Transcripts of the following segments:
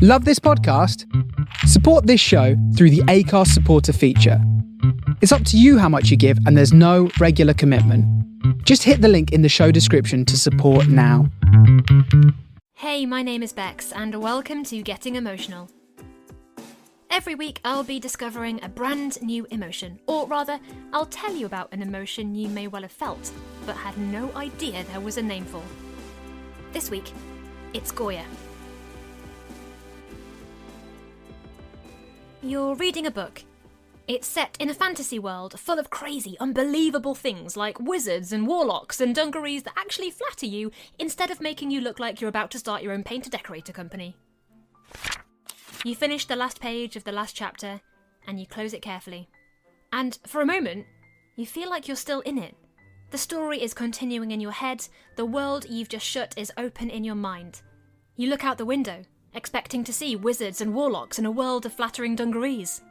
Love this podcast? Support this show through the Acast supporter feature. It's up to you how much you give, and there's no regular commitment. Just hit the link in the show description to support now. Hey, my name is Bex, and welcome to Getting Emotional. Every week I'll be discovering a brand new emotion, or rather, I'll tell you about an emotion you may well have felt, but had no idea there was a name for. This week, it's Goya. You're reading a book. It's set in a fantasy world full of crazy, unbelievable things like wizards and warlocks and dungarees that actually flatter you instead of making you look like you're about to start your own painter-decorator company. You finish the last page of the last chapter and you close it carefully. And for a moment, you feel like you're still in it. The story is continuing in your head, the world you've just shut is open in your mind. You look out the window, expecting to see wizards and warlocks in a world of flattering dungarees.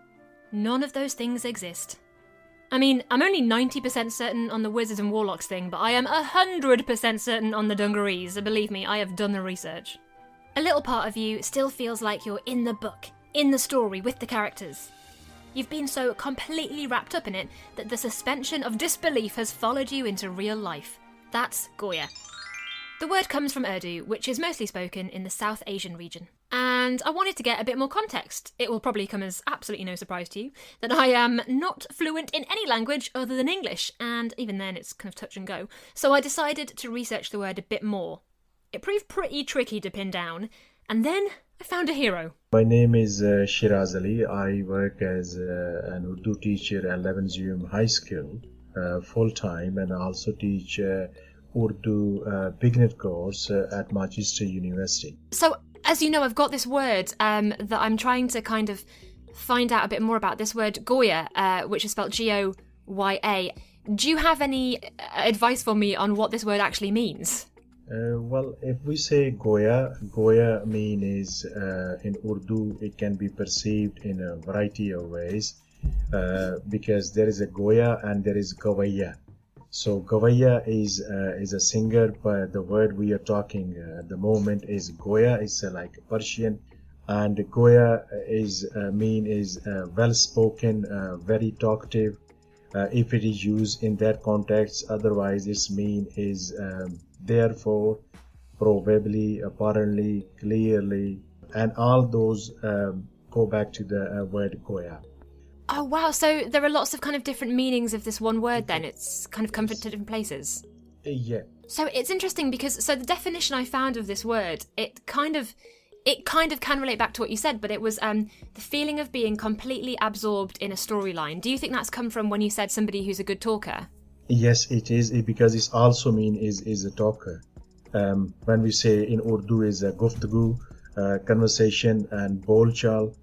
None of those things exist. I mean, I'm only 90% certain on the wizards and warlocks thing, but I am 100% certain on the dungarees. Believe me, I have done the research. A little part of you still feels like you're in the book, in the story, with the characters. You've been so completely wrapped up in it that the suspension of disbelief has followed you into real life. That's Goya. The word comes from Urdu, which is mostly spoken in the South Asian region. And I wanted to get a bit more context. It will probably come as absolutely no surprise to you that I am not fluent in any language other than English, and even then it's kind of touch and go. So I decided to research the word a bit more. It proved pretty tricky to pin down, and then I found a hero. My name is Sheraz. I work as an Urdu teacher at Levenshulme High School full-time, and I also teach Urdu beginner course at Manchester University. So, as you know, I've got this word that I'm trying to kind of find out a bit more about, this word Goya, which is spelled Goya. Do you have any advice for me on what this word actually means? Well, if we say Goya, Goya is in Urdu, it can be perceived in a variety of ways because there is a Goya and there is Goya. So Goya is a singer, but the word we are talking at the moment is Goya. It's like Persian, and Goya is well spoken, very talkative. If it is used in that context, otherwise its mean is therefore, probably, apparently, clearly, and all those go back to the word Goya. Oh wow, so there are lots of kind of different meanings of this one word then. It's kind of come from different places. Yeah. So it's interesting because the definition I found of this word, it kind of can relate back to what you said, but it was the feeling of being completely absorbed in a storyline. Do you think that's come from when you said somebody who's a good talker? Yes, it is, because it also means is a talker. When we say in Urdu is a guftgu, conversation, and bolchal,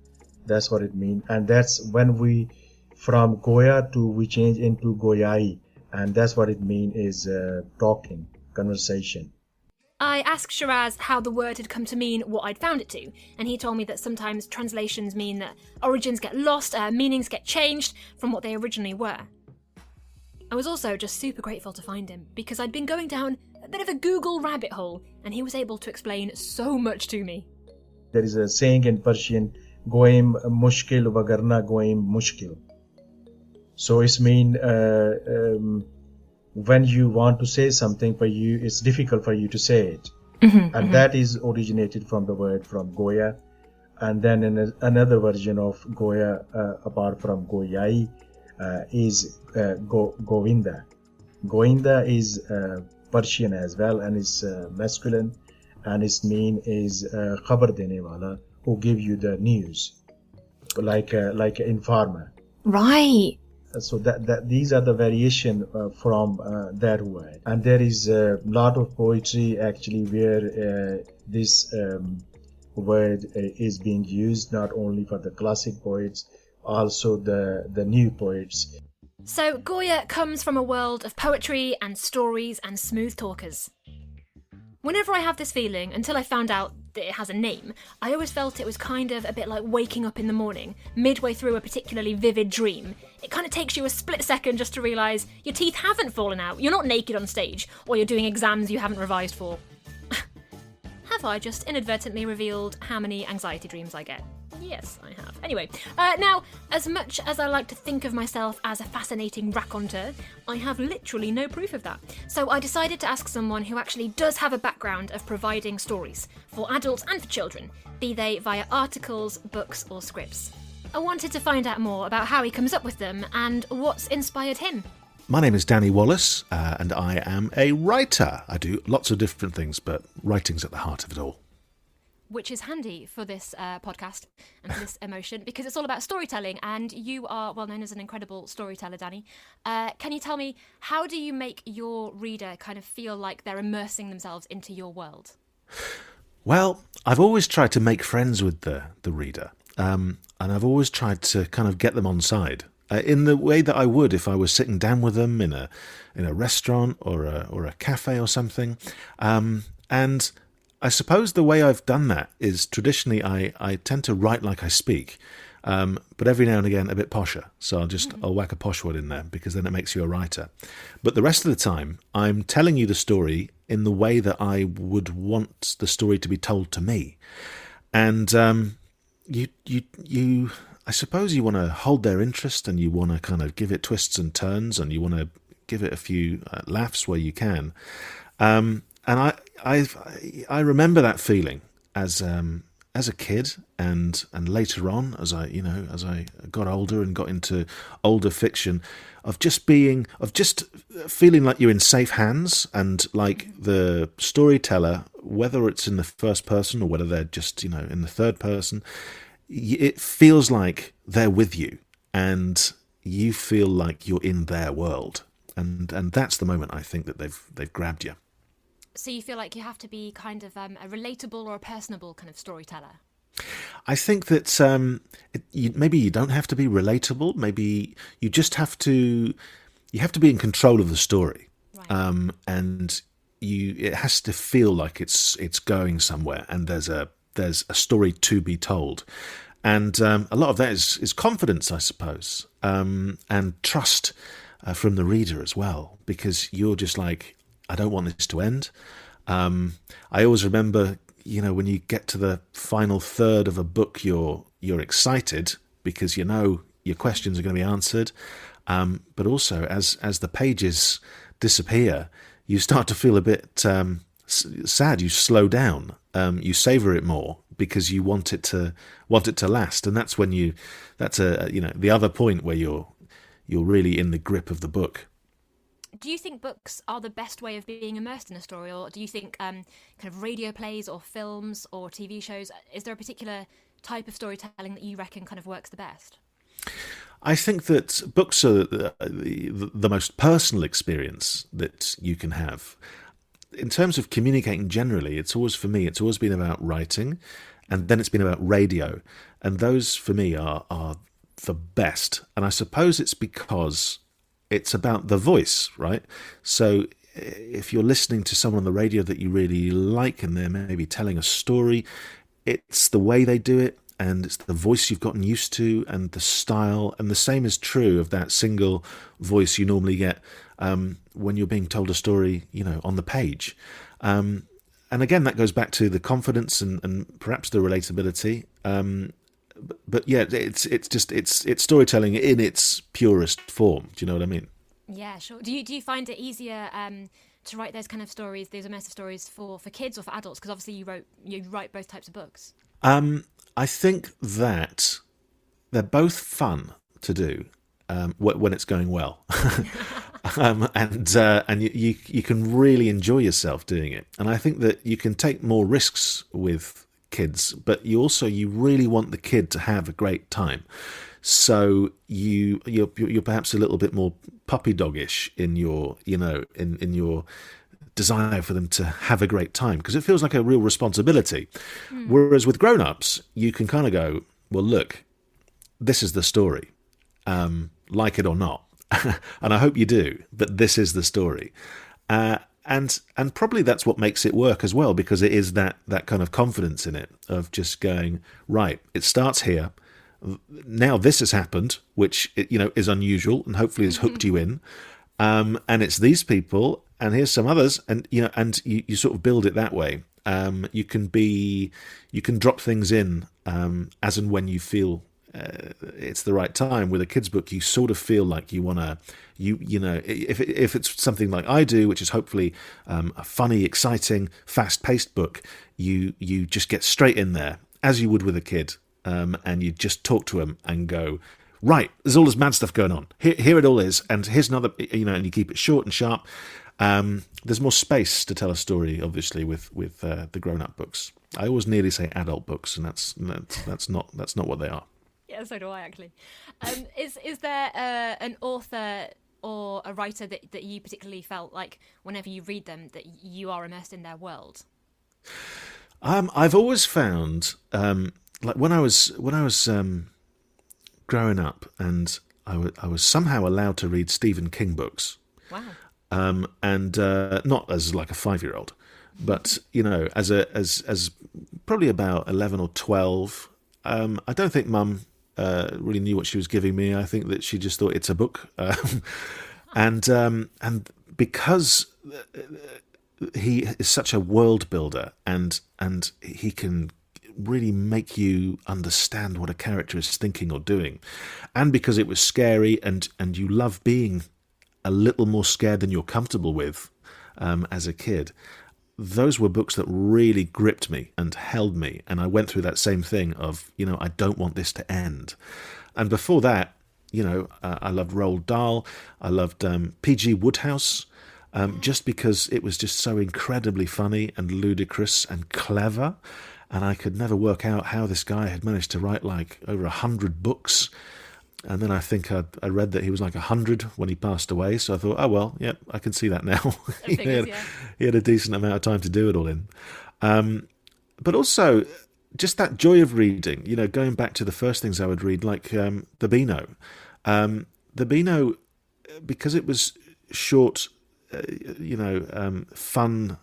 that's what it means. And that's when we, from Goya we change into Goyai, and that's what it means is talking, conversation. I asked Sheraz how the word had come to mean what I'd found it to, and he told me that sometimes translations mean that origins get lost, meanings get changed from what they originally were. I was also just super grateful to find him, because I'd been going down a bit of a Google rabbit hole, and he was able to explain so much to me. There is a saying in Persian, Goim mushkil wagarna goim mushkil. So it's mean when you want to say something for you, it's difficult for you to say it. And that is originated from the word from Goya. And then in another version of Goya, apart from Goyai, is Govinda. Govinda is Persian as well, and it's masculine, and its mean is khabar dene wala, who give you the news, like an informer. Right. So that these are the variation from that word. And there is a lot of poetry actually where this word is being used, not only for the classic poets, also the new poets. So Goya comes from a world of poetry and stories and smooth talkers. Whenever I have this feeling, until I found out that it has a name, I always felt it was kind of a bit like waking up in the morning, midway through a particularly vivid dream. It kind of takes you a split second just to realise your teeth haven't fallen out, you're not naked on stage, or you're doing exams you haven't revised for. have I just inadvertently revealed how many anxiety dreams I get? Yes, I have. Anyway, now, as much as I like to think of myself as a fascinating raconteur, I have literally no proof of that. So I decided to ask someone who actually does have a background of providing stories, for adults and for children, be they via articles, books or scripts. I wanted to find out more about how he comes up with them and what's inspired him. My name is Danny Wallace, and I am a writer. I do lots of different things, but writing's at the heart of it all. Which is handy for this podcast and for this emotion, because it's all about storytelling, and you are well known as an incredible storyteller, Danny. Can you tell me, how do you make your reader kind of feel like they're immersing themselves into your world? Well, I've always tried to make friends with the reader, and I've always tried to kind of get them on side. In the way that I would if I was sitting down with them in a restaurant or a cafe or something. And I suppose the way I've done that is traditionally I tend to write like I speak, but every now and again a bit posher. So I'll whack a posh word in there because then it makes you a writer. But the rest of the time I'm telling you the story in the way that I would want the story to be told to me. And you I suppose you want to hold their interest, and you want to kind of give it twists and turns, and you want to give it a few laughs where you can. And I remember that feeling as a kid, and later on as I got older and got into older fiction, of just feeling like you're in safe hands, and like the storyteller, whether it's in the first person or whether they're just in the third person, it feels like they're with you and you feel like you're in their world, and that's the moment I think that they've grabbed you. So you feel like you have to be kind of a relatable or a personable kind of storyteller? I think that maybe you don't have to be relatable. Maybe you just have to be in control of the story, right. And it has to feel like it's going somewhere, and there's a story to be told. And a lot of that is confidence, I suppose, and trust from the reader as well, because you're just like, I don't want this to end. I always remember, when you get to the final third of a book, you're excited because your questions are going to be answered. But also, as the pages disappear, you start to feel a bit sad. You slow down. You savor it more because you want it to last, and that's when the other point where you're really in the grip of the book. Do you think books are the best way of being immersed in a story, or do you think kind of radio plays or films or TV shows, is there a particular type of storytelling that you reckon kind of works the best? I think that books are the most personal experience that you can have. In terms of communicating generally, it's always been about writing, and then it's been about radio, and those for me are the best. And I suppose it's because it's about the voice, right? So if you're listening to someone on the radio that you really like and they're maybe telling a story, it's the way they do it, and it's the voice you've gotten used to, and the style. And the same is true of that single voice you normally get when you're being told a story, on the page. And again, that goes back to the confidence and perhaps the relatability. But yeah, it's storytelling in its purest form. Do you know what I mean? Yeah, sure. Do you find it easier to write those kind of stories, those immersive stories for kids or for adults? Because obviously you write both types of books. I think that they're both fun to do when it's going well. And you can really enjoy yourself doing it. And I think that you can take more risks with kids, but you really want the kid to have a great time. So you're perhaps a little bit more puppy doggish in your in your desire for them to have a great time, because it feels like a real responsibility. Whereas with grown-ups, you can kind of go, well, look, this is the story, like it or not. And I hope you do, but this is the story. And probably that's what makes it work as well, because it is that kind of confidence in it of just going, right, it starts here. Now this has happened, which is unusual and hopefully has hooked you in. And it's these people, and here's some others, and you sort of build it that way. You can drop things in as and when you feel it's the right time. With a kid's book, you sort of feel like you want to, if it's something like I do, which is hopefully a funny, exciting, fast-paced book, you just get straight in there, as you would with a kid, and you just talk to them and go, right, there's all this mad stuff going on. Here it all is, and here's another, and you keep it short and sharp. There's more space to tell a story, obviously, with the grown-up books. I always nearly say adult books, and that's not what they are. Yeah, so do I, actually. Is there an author or a writer that you particularly felt like whenever you read them that you are immersed in their world? I've always found, like when I was growing up, and I was somehow allowed to read Stephen King books. Wow. And not as like a 5-year-old, but as probably about 11 or 12. I don't think Mum really knew what she was giving me. I think that she just thought it's a book, and because he is such a world builder, and he can really make you understand what a character is thinking or doing, and because it was scary, and you love being a little more scared than you're comfortable with as a kid. Those were books that really gripped me and held me, and I went through that same thing of, I don't want this to end. And before that, I loved Roald Dahl, I loved P.G. Wodehouse, just because it was just so incredibly funny and ludicrous and clever, and I could never work out how this guy had managed to write like over 100 books. And then I think I read that he was like 100 when he passed away. So I thought, oh, well, yeah, I can see that now. he had a decent amount of time to do it all in. But also, just that joy of reading, going back to the first things I would read, like the Beano. The Beano, because it was short, fun,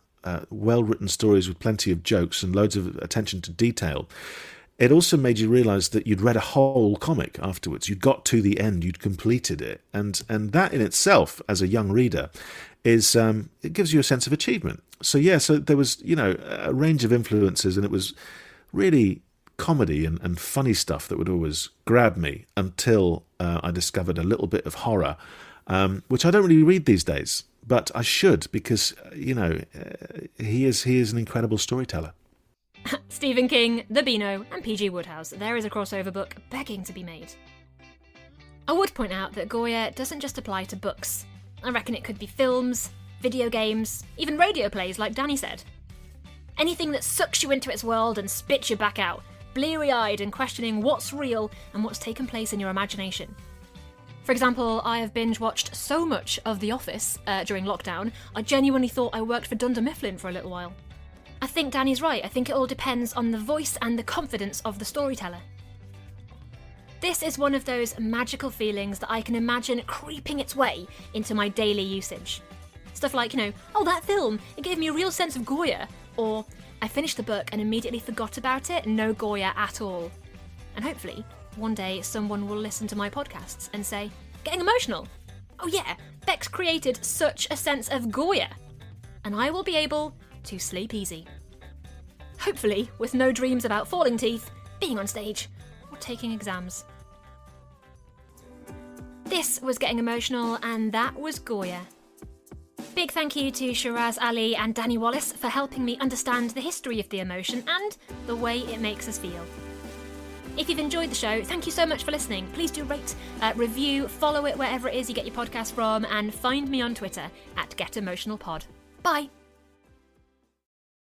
well-written stories with plenty of jokes and loads of attention to detail, it also made you realise that you'd read a whole comic afterwards. You'd got to the end, you'd completed it. And that in itself, as a young reader, is it gives you a sense of achievement. So there was, a range of influences, and it was really comedy and funny stuff that would always grab me until I discovered a little bit of horror, which I don't really read these days, but I should, because, he is an incredible storyteller. Stephen King, The Beano, and P.G. Wodehouse. There is a crossover book begging to be made. I would point out that Goya doesn't just apply to books. I reckon it could be films, video games, even radio plays, like Danny said. Anything that sucks you into its world and spits you back out, bleary-eyed and questioning what's real and what's taken place in your imagination. For example, I have binge-watched so much of The Office during lockdown, I genuinely thought I worked for Dunder Mifflin for a little while. I think Danny's right. I think it all depends on the voice and the confidence of the storyteller. This is one of those magical feelings that I can imagine creeping its way into my daily usage. Stuff like, oh, that film, it gave me a real sense of Goya. Or, I finished the book and immediately forgot about it, no Goya at all. And hopefully, one day someone will listen to my podcasts and say, getting emotional. Oh yeah, Bex created such a sense of Goya. And I will be able to sleep easy. Hopefully, with no dreams about falling teeth, being on stage, or taking exams. This was Getting Emotional, and that was Goya. Big thank you to Sheraz Ali and Danny Wallace for helping me understand the history of the emotion and the way it makes us feel. If you've enjoyed the show, thank you so much for listening. Please do rate, review, follow it wherever it is you get your podcast from, and find me on Twitter @GetEmotionalPod. Bye!